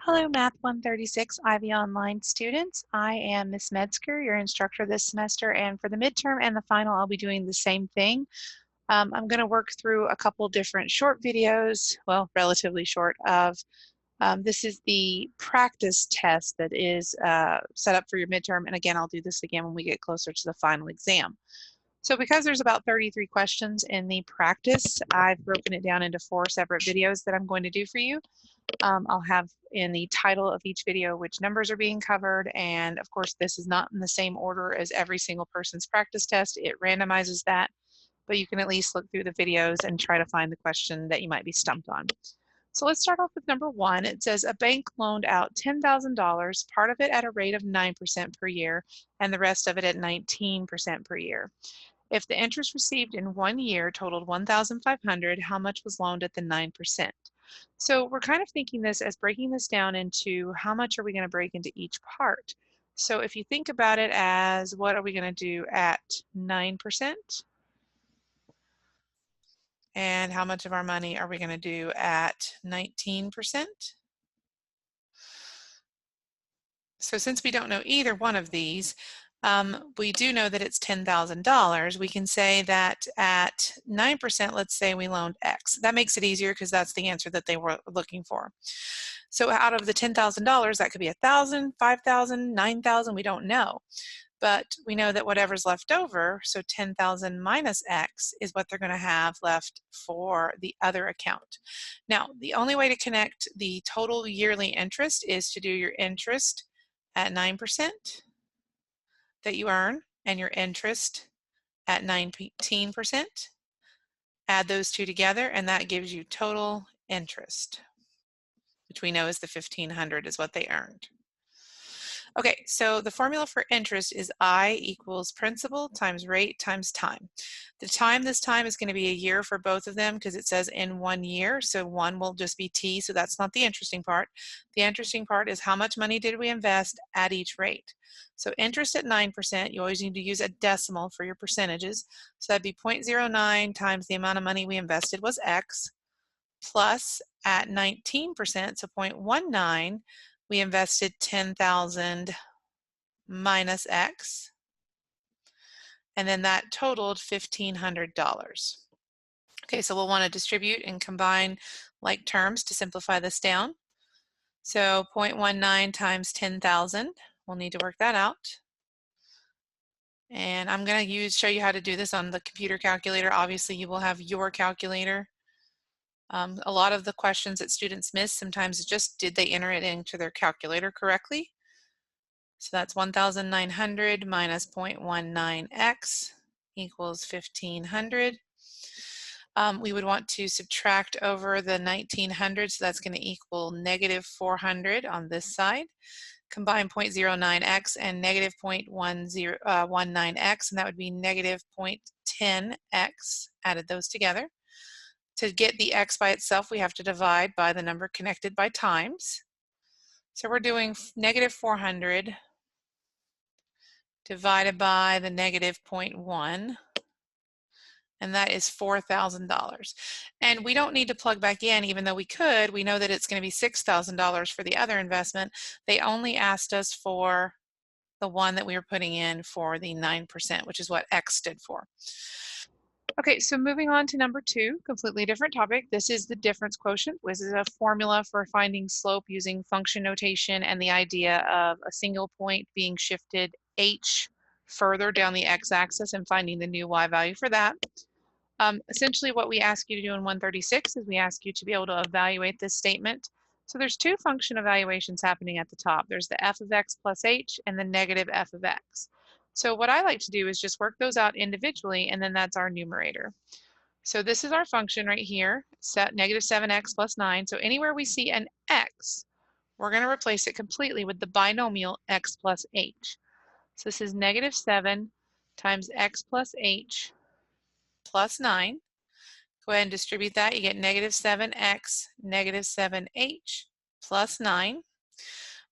Hello, Math 136 Ivy Online students. I am Miss Metzger, your instructor this semester, and for the midterm and the final, I'll be doing the same thing. I'm going to work through a couple different short videos, well, relatively short, of this is the practice test that is set up for your midterm, and again, I'll do this again when we get closer to the final exam. So because there's about 33 questions in the practice, I've broken it down into 4 separate videos that I'm going to do for you. I'll have in the title of each video which numbers are being covered, and of course this is not in the same order as every single person's practice test. It randomizes that, but you can at least look through the videos and try to find the question that you might be stumped on. So let's start off with number 1. It says a bank loaned out $10,000, part of it at a rate of 9% per year and the rest of it at 19% per year. If the interest received in 1 year totaled $1,500, how much was loaned at the 9%? So we're kind of thinking this as breaking this down into how much are we going to break into each part. So if you think about it as what are we going to do at 9%? And how much of our money are we going to do at 19%? So since we don't know either one of these, we do know that it's $10,000. We can say that at 9%, let's say we loaned X. That makes it easier because that's the answer that they were looking for. So out of the $10,000, that could be 1,000, 5,000, 9,000, we don't know. But we know that whatever's left over, so 10,000 minus X is what they're going to have left for the other account. Now, the only way to connect the total yearly interest is to do your interest at 9% that you earn and your interest at 19%. Add those two together and that gives you total interest, which we know is the $1,500 is what they earned. Okay, so the formula for interest is I equals principal times rate times time. The time this time is going to be a year for both of them because it says in 1 year, so 1 will just be T, so that's not the interesting part. The interesting part is how much money did we invest at each rate. So interest at 9%, you always need to use a decimal for your percentages. So that'd be 0.09 times the amount of money we invested was X, plus at 19%, so 0.19, we invested 10,000 minus X, and then that totaled $1,500. Okay, so we'll want to distribute and combine like terms to simplify this down. So 0.19 times 10,000, we'll need to work that out. And I'm going to show you how to do this on the computer calculator. Obviously, you will have your calculator. A lot of the questions that students miss sometimes is just did they enter it into their calculator correctly? So that's 1,900 minus 0.19x equals 1,500. We would want to subtract over the 1,900, so that's going to equal negative 400 on this side. Combine 0.09x and negative 0.19x, and that would be negative 0.10x. Added those together. To get the x by itself, we have to divide by the number connected by times. So we're doing negative 400 divided by the negative 0.1, and that is $4,000. And we don't need to plug back in, even though we could. We know that it's going to be $6,000 for the other investment. They only asked us for the one that we were putting in for the 9%, which is what X stood for. Okay, so moving on to number 2, completely different topic. This is the difference quotient. This is a formula for finding slope using function notation and the idea of a single point being shifted h further down the x-axis and finding the new y value for that. Essentially what we ask you to do in 136 is we ask you to be able to evaluate this statement. So there's 2 function evaluations happening at the top. There's the f of x plus h and the negative f of x. So what I like to do is just work those out individually, and then that's our numerator. So this is our function right here, set negative 7x plus 9. So anywhere we see an x, we're going to replace it completely with the binomial x plus h. So this is negative 7 times x plus h plus 9. Go ahead and distribute that. You get negative 7x, negative 7h plus 9.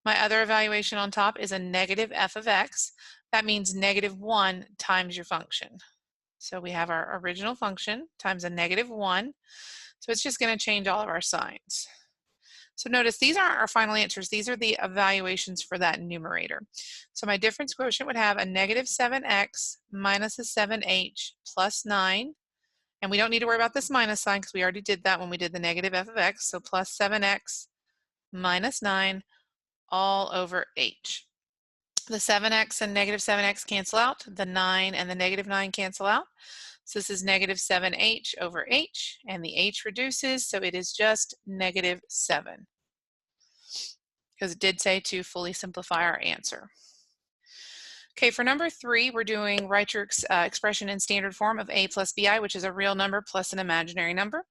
My other evaluation on top is a negative f of x. That means negative 1 times your function. So we have our original function times a negative 1. So it's just going to change all of our signs. So notice these aren't our final answers. These are the evaluations for that numerator. So my difference quotient would have a negative 7x minus a 7h plus 9. And we don't need to worry about this minus sign because we already did that when we did the negative f of x. So plus 7x minus 9 all over h. The 7x and negative 7x cancel out. The 9 and the negative 9 cancel out. So this is negative 7h over h, and the h reduces, so it is just negative 7. Because it did say to fully simplify our answer. Okay, for number 3, we're doing write your expression in standard form of a plus bi, which is a real number plus an imaginary number.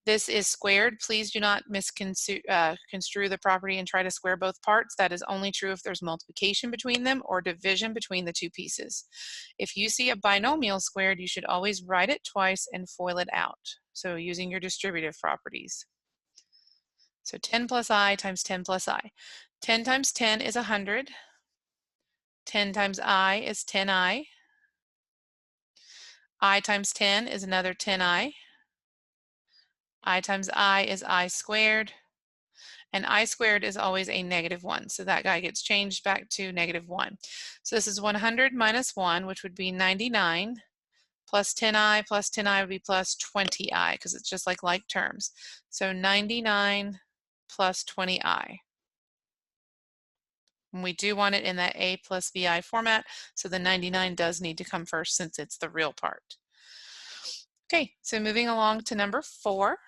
This is squared. Please do not misconstrue the property and try to square both parts. That is only true if there's multiplication between them or division between the two pieces. If you see a binomial squared, you should always write it twice and FOIL it out. So using your distributive properties. So 10 plus I times 10 plus I. 10 times 10 is 100. 10 times I is 10I. I times 10 is another 10I. I times I is I squared. And I squared is always a negative 1. So that guy gets changed back to negative 1. So this is 100 minus 1, which would be 99, plus 10I would be plus 20I, because it's just like terms. So 99 plus 20I. And we do want it in that a plus bi format, so the 99 does need to come first since it's the real part. Okay, so moving along to number 4.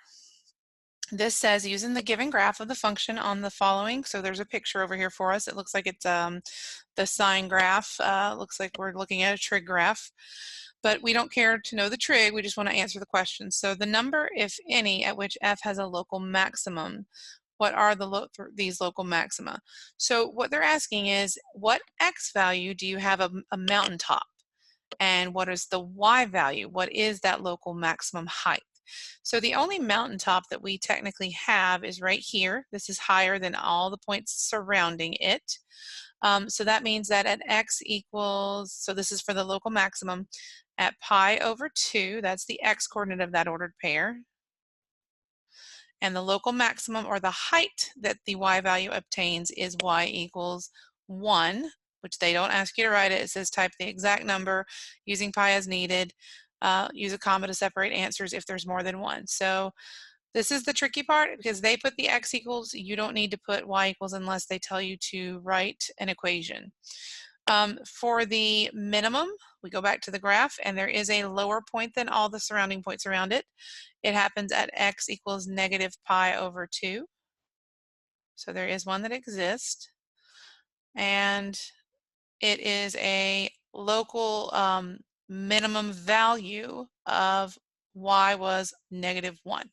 This says using the given graph of the function on the following. So there's a picture over here for us. It looks like it's the sine graph. Looks like we're looking at a trig graph. But we don't care to know the trig, we just want to answer the question. So the number, if any, at which f has a local maximum. What are these local maxima? So what they're asking is, what x value do you have a mountaintop? And what is the y value? What is that local maximum height? So the only mountaintop that we technically have is right here. This is higher than all the points surrounding it. So that means that at x equals, so this is for the local maximum, at pi over 2, that's the x coordinate of that ordered pair. And the local maximum, or the height that the y value obtains, is y equals 1, which they don't ask you to write it. It says type the exact number using pi as needed. Use a comma to separate answers if there's more than one. So this is the tricky part, because they put the x equals. You don't need to put y equals unless they tell you to write an equation. For the minimum, we go back to the graph, and there is a lower point than all the surrounding points around it. It happens at x equals negative pi over 2. So there is one that exists. And it is a local minimum value of y was negative 1.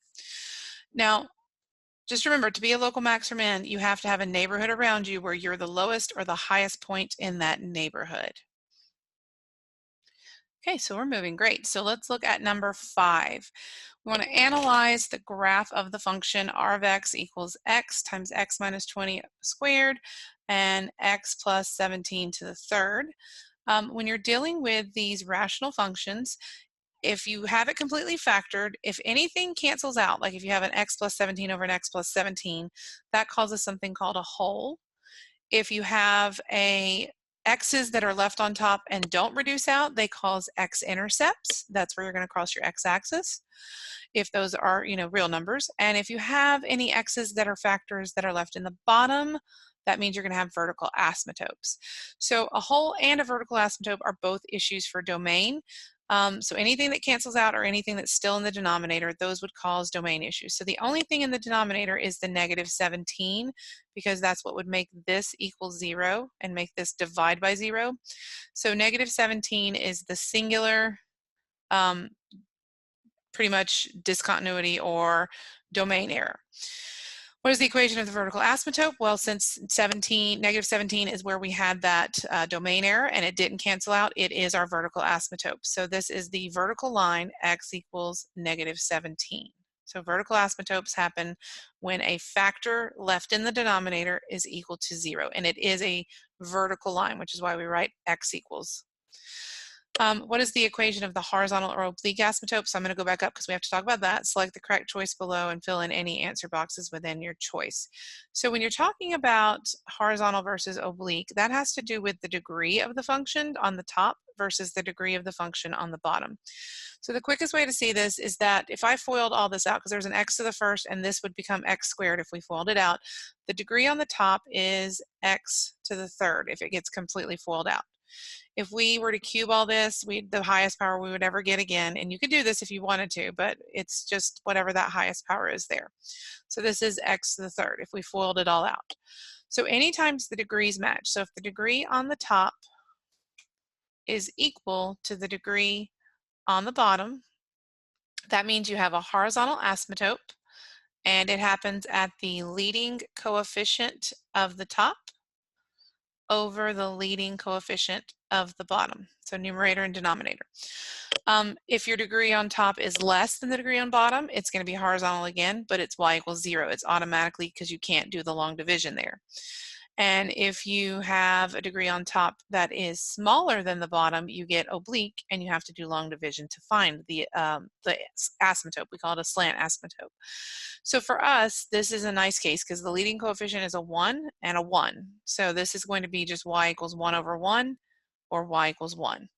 Now, just remember, to be a local max or min, you have to have a neighborhood around you where you're the lowest or the highest point in that neighborhood. Okay, so we're moving great. So let's look at number 5. We want to analyze the graph of the function r of x equals x times x minus 20 squared and x plus 17 to the third. When you're dealing with these rational functions, if you have it completely factored, if anything cancels out, like if you have an x plus 17 over an x plus 17, that causes something called a hole. If you have x's that are left on top and don't reduce out, they cause x-intercepts. That's where you're going to cross your x-axis, if those are, real numbers. And if you have any x's that are factors that are left in the bottom, that means you're going to have vertical asymptotes. So a hole and a vertical asymptote are both issues for domain. So anything that cancels out or anything that's still in the denominator, those would cause domain issues. So the only thing in the denominator is the negative 17, because that's what would make this equal 0 and make this divide by 0. So negative 17 is the singular, pretty much discontinuity or domain error. What is the equation of the vertical asymptote? Well, since negative 17 is where we had that domain error and it didn't cancel out, it is our vertical asymptote. So this is the vertical line, x equals negative 17. So vertical asymptotes happen when a factor left in the denominator is equal to 0, and it is a vertical line, which is why we write x equals. What is the equation of the horizontal or oblique asymptote? So I'm going to go back up because we have to talk about that. Select the correct choice below and fill in any answer boxes within your choice. So when you're talking about horizontal versus oblique, that has to do with the degree of the function on the top versus the degree of the function on the bottom. So the quickest way to see this is that if I FOILed all this out, because there's an x to the first and this would become x squared if we FOILed it out, the degree on the top is x to the third if it gets completely FOILed out. If we were to cube all this, the highest power we would ever get again, and you could do this if you wanted to, but it's just whatever that highest power is there. So this is x to the third if we FOILed it all out. So anytime the degrees match, so if the degree on the top is equal to the degree on the bottom, that means you have a horizontal asymptote, and it happens at the leading coefficient of the top over the leading coefficient of the bottom. So numerator and denominator. If your degree on top is less than the degree on bottom, it's going to be horizontal again, but it's y equals 0. It's automatically because you can't do the long division there. And if you have a degree on top that is smaller than the bottom, you get oblique, and you have to do long division to find the asymptote. We call it a slant asymptote. So for us, this is a nice case because the leading coefficient is a 1 and a 1. So this is going to be just y equals 1 over 1 or y equals 1.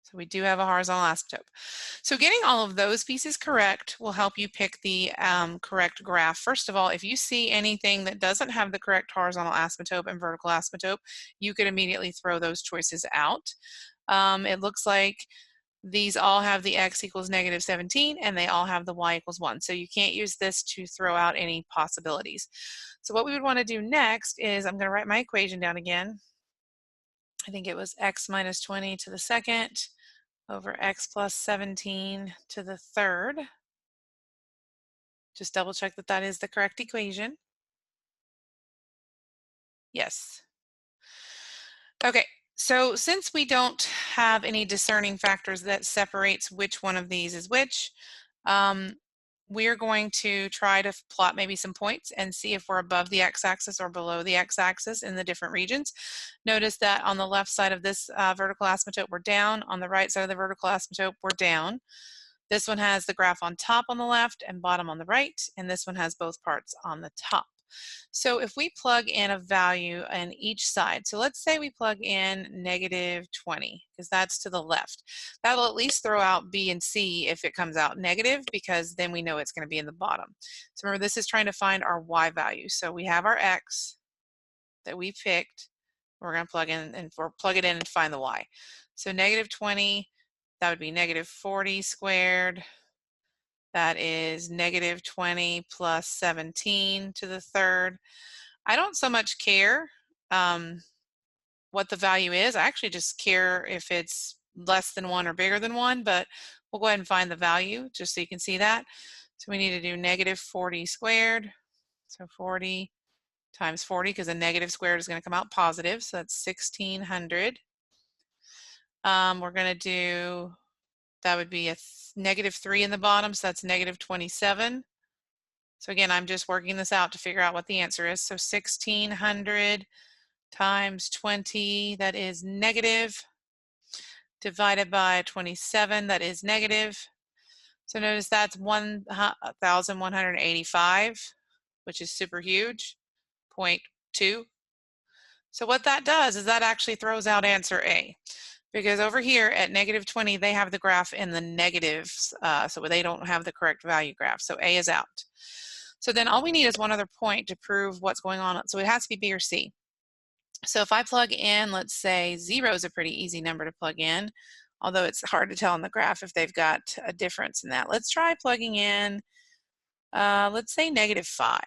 So we do have a horizontal asymptote. So getting all of those pieces correct will help you pick the correct graph. First of all, if you see anything that doesn't have the correct horizontal asymptote and vertical asymptote, you could immediately throw those choices out. It looks like these all have the x equals negative 17 and they all have the y equals 1. So you can't use this to throw out any possibilities. So what we would want to do next is I'm going to write my equation down again. I think it was x minus 20 to the second over x plus 17 to the third. Just double check that that is the correct equation. Yes. Okay, so since we don't have any discerning factors that separates which one of these is which, we're going to try to plot maybe some points and see if we're above the x-axis or below the x-axis in the different regions. Notice that on the left side of this vertical asymptote, we're down. On the right side of the vertical asymptote, we're down. This one has the graph on top on the left and bottom on the right, and this one has both parts on the top. So if we plug in a value on each side, so let's say we plug in negative 20, because that's to the left. That'll at least throw out B and C if it comes out negative, because then we know it's going to be in the bottom. So remember, this is trying to find our Y value. So we have our X that we picked. We're going to plug in and plug it in and find the Y. So negative 20, that would be negative 40 squared. That is negative 20 plus 17 to the third. I don't so much care what the value is. I actually just care if it's less than 1 or bigger than 1, but we'll go ahead and find the value just so you can see that. So we need to do negative 40 squared. So 40 times 40, because a negative squared is going to come out positive, so that's 1600. We're going to do, that would be a negative 3 in the bottom, so that's negative 27. So again, I'm just working this out to figure out what the answer is. So 1600 times 20, that is negative, divided by 27, that is negative. So notice that's 1,185, which is super huge, 0.2. So what that does is that actually throws out answer A, because over here at negative 20, they have the graph in the negatives, so they don't have the correct value graph. So A is out. So then all we need is one other point to prove what's going on. So it has to be B or C. So if I plug in, let's say 0 is a pretty easy number to plug in, although it's hard to tell on the graph if they've got a difference in that. Let's try plugging in, let's say negative 5,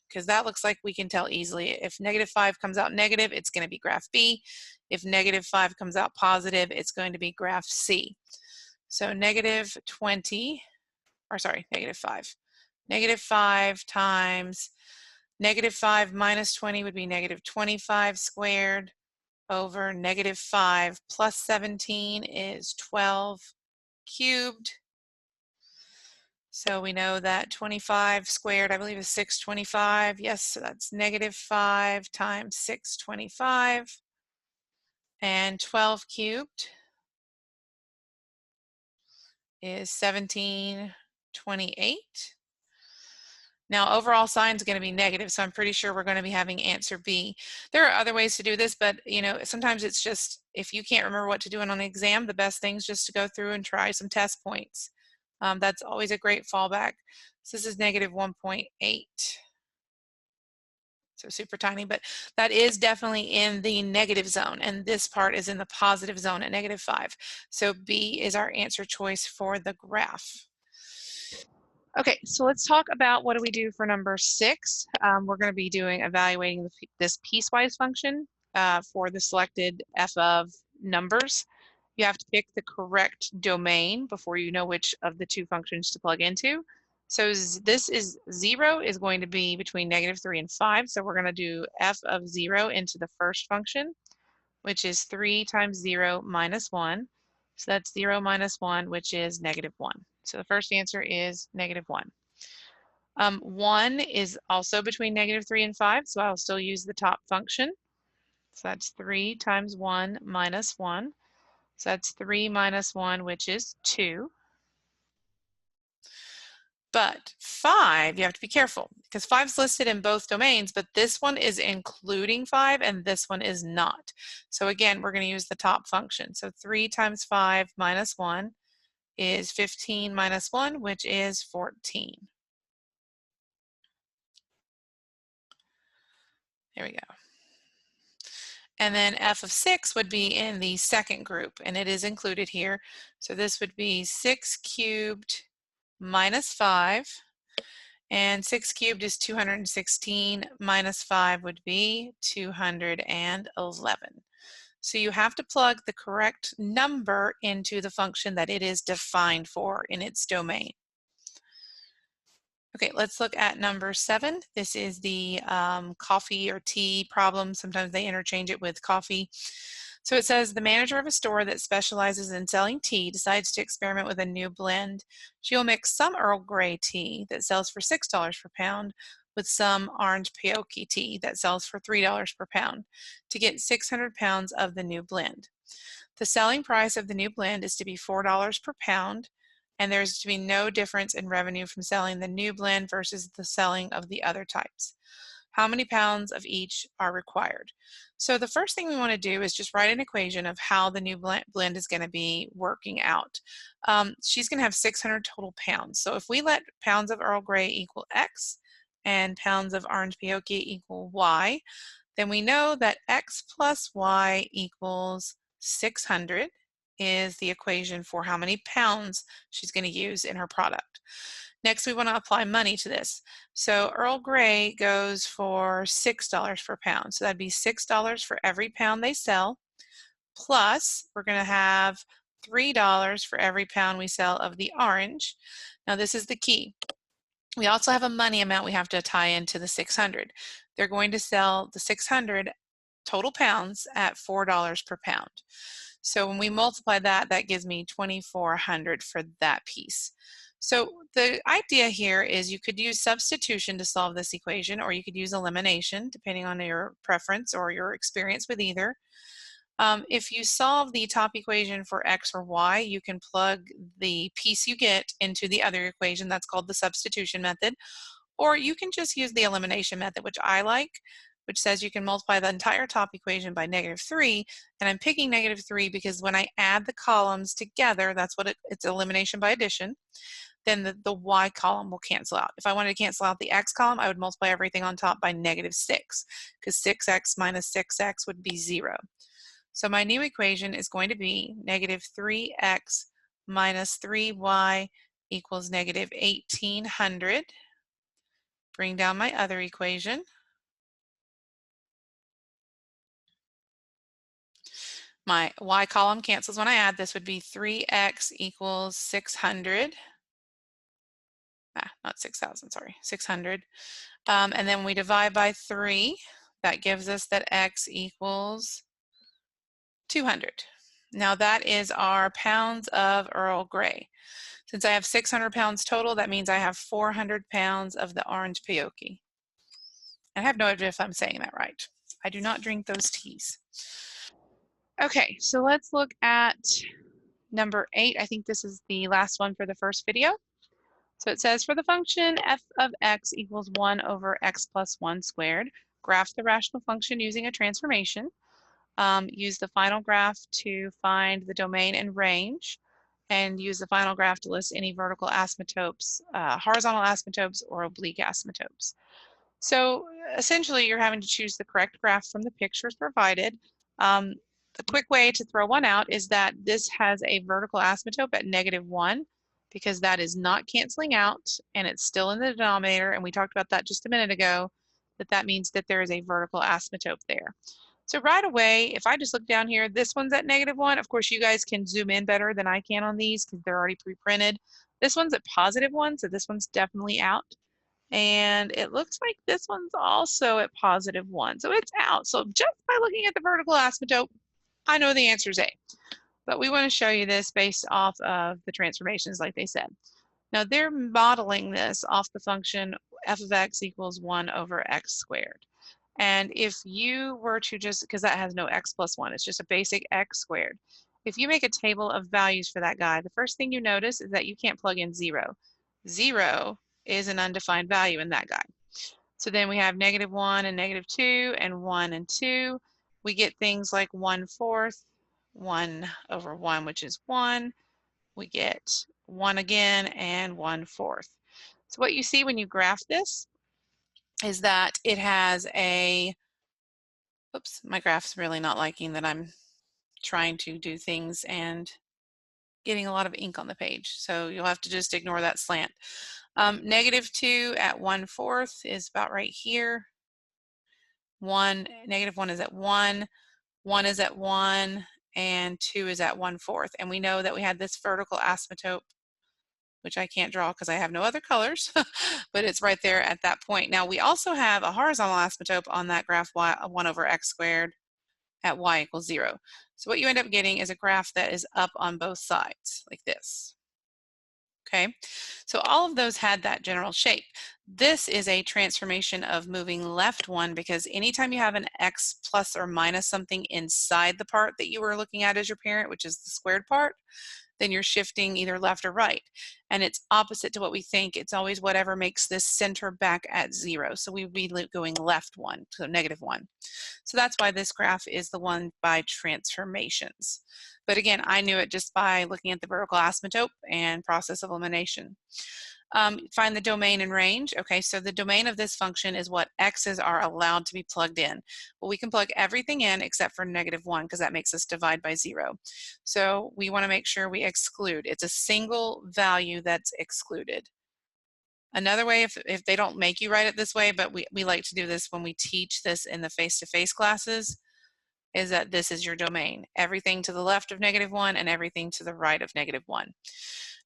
because that looks like we can tell easily. If negative 5 comes out negative, it's going to be graph B. If negative 5 comes out positive, it's going to be graph C. So negative 20, or sorry, negative 5. Negative 5 times negative 5 minus 20 would be negative 25 squared over negative 5 plus 17 is 12 cubed. So we know that 25 squared, I believe, is 625. Yes, so that's negative 5 times 625. And 12 cubed is 1728. Now, overall sign is going to be negative, so I'm pretty sure we're going to be having answer B. There are other ways to do this, but sometimes it's just, if you can't remember what to do on an exam, the best thing is just to go through and try some test points. That's always a great fallback. So this is negative 1.8. So super tiny, but that is definitely in the negative zone, and this part is in the positive zone at negative 5. So B is our answer choice for the graph. Okay, so let's talk about what do we do for number 6. We're going to be evaluating this piecewise function for the selected f of numbers. You have to pick the correct domain before you know which of the two functions to plug into. So this is 0 is going to be between negative 3 and 5. So we're going to do f of 0 into the first function, which is 3 times 0 minus 1. So that's 0 minus 1, which is negative 1. So the first answer is negative 1. 1 is also between negative 3 and 5, so I'll still use the top function. So that's 3 times 1 minus 1. So that's 3 minus 1, which is 2. But 5, you have to be careful because 5 is listed in both domains, but this one is including 5 and this one is not. So again, we're going to use the top function. So 3 times 5 minus 1 is 15 minus 1, which is 14. There we go. And then f of 6 would be in the second group, and it is included here. So this would be 6 cubed minus 5, and 6 cubed is 216, minus 5 would be 211. So you have to plug the correct number into the function that it is defined for in its domain. Okay, let's look at number 7. This is the coffee or tea problem. Sometimes they interchange it with coffee. So it says the manager of a store that specializes in selling tea decides to experiment with a new blend. She will mix some Earl Grey tea that sells for $6 per pound with some orange peyote tea that sells for $3 per pound to get 600 pounds of the new blend. The selling price of the new blend is to be $4 per pound, and there's to be no difference in revenue from selling the new blend versus the selling of the other types. How many pounds of each are required? So the first thing we want to do is just write an equation of how the new blend is going to be working out. She's going to have 600 total pounds. So if we let pounds of Earl Grey equal X and pounds of orange peyote equal Y, then we know that X plus Y equals 600 is the equation for how many pounds she's going to use in her product. Next, we want to apply money to this. So Earl Grey goes for $6 per pound. So that'd be $6 for every pound they sell, plus we're going to have $3 for every pound we sell of the orange. Now this is the key. We also have a money amount we have to tie into the 600. They're going to sell the 600 total pounds at $4 per pound. So when we multiply that, that gives me 2,400 for that piece. So the idea here is you could use substitution to solve this equation, or you could use elimination, depending on your preference or your experience with either. If you solve the top equation for X or Y, you can plug the piece you get into the other equation. That's called the substitution method. Or you can just use the elimination method, which I like, which says you can multiply the entire top equation by -3. And I'm picking -3 because when I add the columns together, that's what it's elimination by addition, then the Y column will cancel out. If I wanted to cancel out the X column, I would multiply everything on top by -6, because 6X minus 6X would be 0. So my new equation is going to be -3x minus 3y equals -1800. Bring down my other equation. My y column cancels when I add. This would be 3x equals 600. Not 6,000, sorry, 600. And then we divide by 3. That gives us that x equals 200. Now that is our pounds of Earl Grey. Since I have 600 pounds total, that means I have 400 pounds of the orange peyote. I have no idea if I'm saying that right. I do not drink those teas. Okay, so let's look at number 8. I think this is the last one for the first video. So it says for the function f of x equals 1 over x plus 1 squared, graph the rational function using a transformation. Use the final graph to find the domain and range, and use the final graph to list any vertical asymptotes, horizontal asymptotes, or oblique asymptotes. So essentially, you're having to choose the correct graph from the pictures provided. The quick way to throw one out is that this has a vertical asymptote at -1 because that is not canceling out and it's still in the denominator. And we talked about that just a minute ago, that means that there is a vertical asymptote there. So right away, if I just look down here, this one's at -1. Of course, you guys can zoom in better than I can on these because they're already pre-printed. This one's at +1, so this one's definitely out. And it looks like this one's also at +1. So it's out. So just by looking at the vertical asymptote, I know the answer is A. But we want to show you this based off of the transformations like they said. Now they're modeling this off the function f of x equals 1 over x squared. And if you were to just, because that has no x plus 1, it's just a basic x squared. If you make a table of values for that guy, the first thing you notice is that you can't plug in 0. 0 is an undefined value in that guy. So then we have -1 and -2 and 1 and 2. We get things like 1/4, 1 over 1, which is 1. We get 1 again and 1/4. So what you see when you graph this is that it has a, oops, my graph's really not liking that I'm trying to do things and getting a lot of ink on the page. So you'll have to just ignore that slant. -2 at 1/4 is about right here. -1 is at 1, 1 is at 1, and 2 is at 1/4. And we know that we had this vertical asymptote, which I can't draw because I have no other colors, but it's right there at that point. Now we also have a horizontal asymptote on that graph y, 1 over x squared at y equals 0. So what you end up getting is a graph that is up on both sides, like this. Okay, so all of those had that general shape. This is a transformation of moving left 1 because anytime you have an x plus or minus something inside the part that you were looking at as your parent, which is the squared part, then you're shifting either left or right. And it's opposite to what we think. It's always whatever makes this center back at 0. So we would be going left 1, so -1. So that's why this graph is the one by transformations. But again, I knew it just by looking at the vertical asymptote and process of elimination. Find the domain and range. Okay, so the domain of this function is what x's are allowed to be plugged in. Well, we can plug everything in except for -1 because that makes us divide by 0. So we want to make sure we exclude. It's a single value that's excluded. Another way, if they don't make you write it this way, but we like to do this when we teach this in the face-to-face classes, is that this is your domain. Everything to the left of -1 and everything to the right of -1.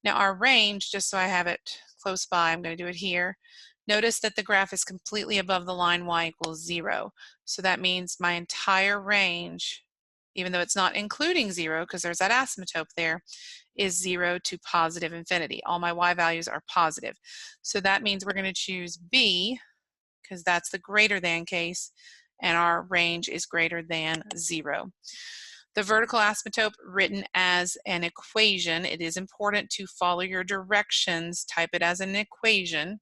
Now our range, just so I have it close by, I'm going to do it here. Notice that the graph is completely above the line y equals 0. So that means my entire range, even though it's not including 0 because there's that asymptote there, is 0 to positive infinity. All my y values are positive. So that means we're going to choose B because that's the greater than case, and our range is greater than 0. The vertical asymptote written as an equation, it is important to follow your directions, type it as an equation.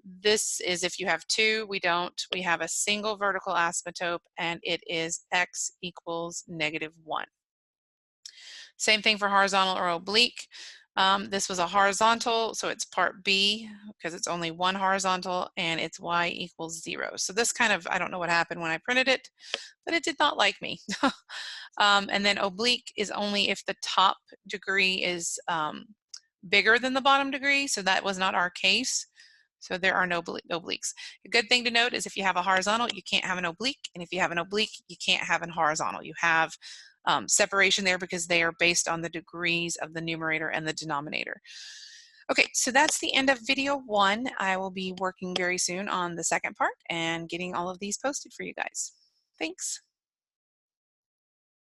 This is if you have 2, we don't. We have a single vertical asymptote and it is x equals -1. Same thing for horizontal or oblique. This was a horizontal, so it's part B because it's only one horizontal and it's y equals 0. So this kind of, I don't know what happened when I printed it, but it did not like me. And then oblique is only if the top degree is bigger than the bottom degree, so that was not our case. So there are no obliques. A good thing to note is if you have a horizontal, you can't have an oblique, and if you have an oblique, you can't have a horizontal. You have separation there because they are based on the degrees of the numerator and the denominator. Okay, so that's the end of video 1. I will be working very soon on the second part and getting all of these posted for you guys. Thanks.